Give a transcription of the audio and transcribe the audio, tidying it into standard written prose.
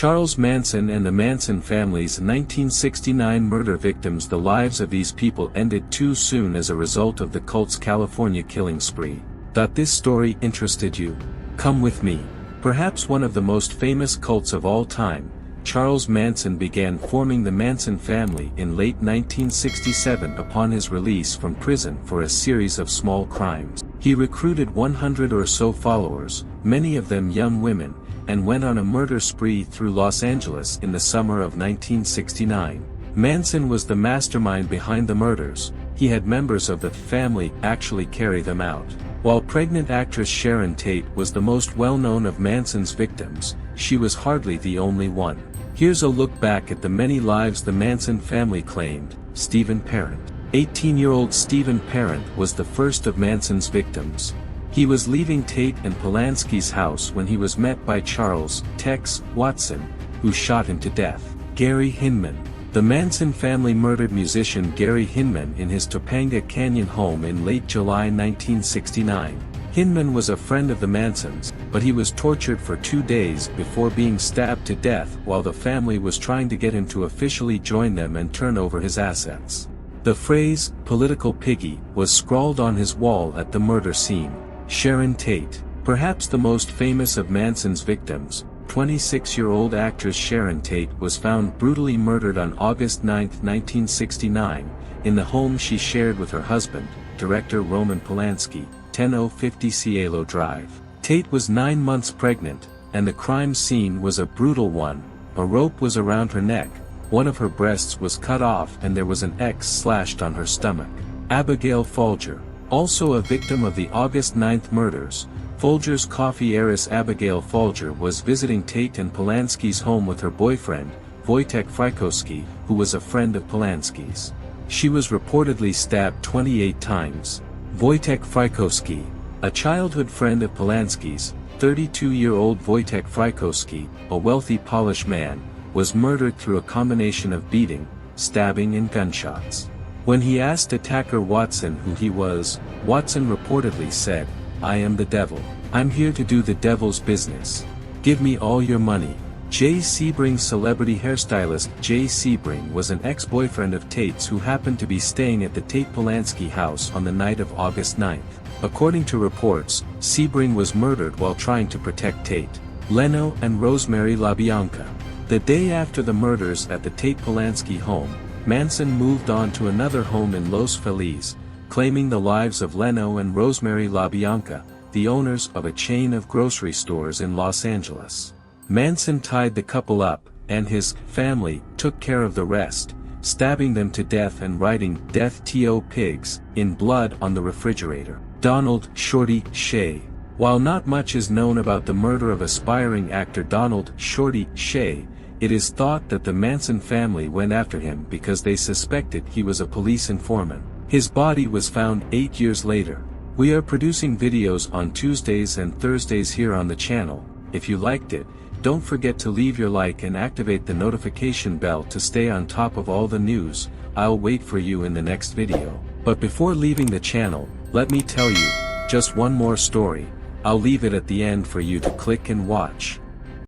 Charles Manson and the Manson family's 1969 murder victims. The lives of these people ended too soon as a result of the cult's California killing spree. Thought this story interested you? Come with me. Perhaps one of the most famous cults of all time, Charles Manson began forming the Manson family in late 1967 upon his release from prison for a series of small crimes. He recruited 100 or so followers, many of them young women, and went on a murder spree through Los Angeles in the summer of 1969. Manson was the mastermind behind the murders. He had members of the family actually carry them out. While pregnant actress Sharon Tate was the most well-known of Manson's victims, she was hardly the only one. Here's a look back at the many lives the Manson family claimed. Stephen Parent. 18-year-old Stephen Parent was the first of Manson's victims. He was leaving Tate and Polanski's house when he was met by Charles "Tex" Watson, who shot him to death. Gary Hinman. The Manson family murdered musician Gary Hinman in his Topanga Canyon home in late July 1969. Hinman was a friend of the Mansons, but he was tortured for 2 days before being stabbed to death while the family was trying to get him to officially join them and turn over his assets. The phrase, "political piggy," was scrawled on his wall at the murder scene. Sharon Tate. Perhaps the most famous of Manson's victims, 26-year-old actress Sharon Tate was found brutally murdered on August 9, 1969, in the home she shared with her husband, director Roman Polanski, 10050 Cielo Drive. Tate was 9 months pregnant, and the crime scene was a brutal one. A rope was around her neck, one of her breasts was cut off and there was an X slashed on her stomach. Abigail Folger. Also a victim of the August 9th murders, Folger's coffee heiress Abigail Folger was visiting Tate and Polanski's home with her boyfriend, Wojtek Frykowski, who was a friend of Polanski's. She was reportedly stabbed 28 times. Wojtek Frykowski. A childhood friend of Polanski's, 32-year-old Wojtek Frykowski, a wealthy Polish man, was murdered through a combination of beating, stabbing and gunshots. When he asked attacker Watson who he was, Watson reportedly said, "I am the devil. I'm here to do the devil's business. Give me all your money." Jay Sebring's celebrity hairstylist Jay Sebring was an ex-boyfriend of Tate's who happened to be staying at the Tate-Polanski house on the night of August 9th. According to reports, Sebring was murdered while trying to protect Tate. Leno and Rosemary LaBianca. The day after the murders at the Tate-Polanski home, Manson moved on to another home in Los Feliz, claiming the lives of Leno and Rosemary LaBianca, the owners of a chain of grocery stores in Los Angeles. Manson tied the couple up, and his family took care of the rest, stabbing them to death and writing "Death to Pigs" in blood on the refrigerator. Donald "Shorty" Shea. While not much is known about the murder of aspiring actor Donald "Shorty" Shea, it is thought that the Manson family went after him because they suspected he was a police informant. His body was found 8 years later. We are producing videos on Tuesdays and Thursdays here on the channel. If you liked it, don't forget to leave your like and activate the notification bell to stay on top of all the news. I'll wait for you in the next video. But before leaving the channel, let me tell you, just one more story. I'll leave it at the end for you to click and watch.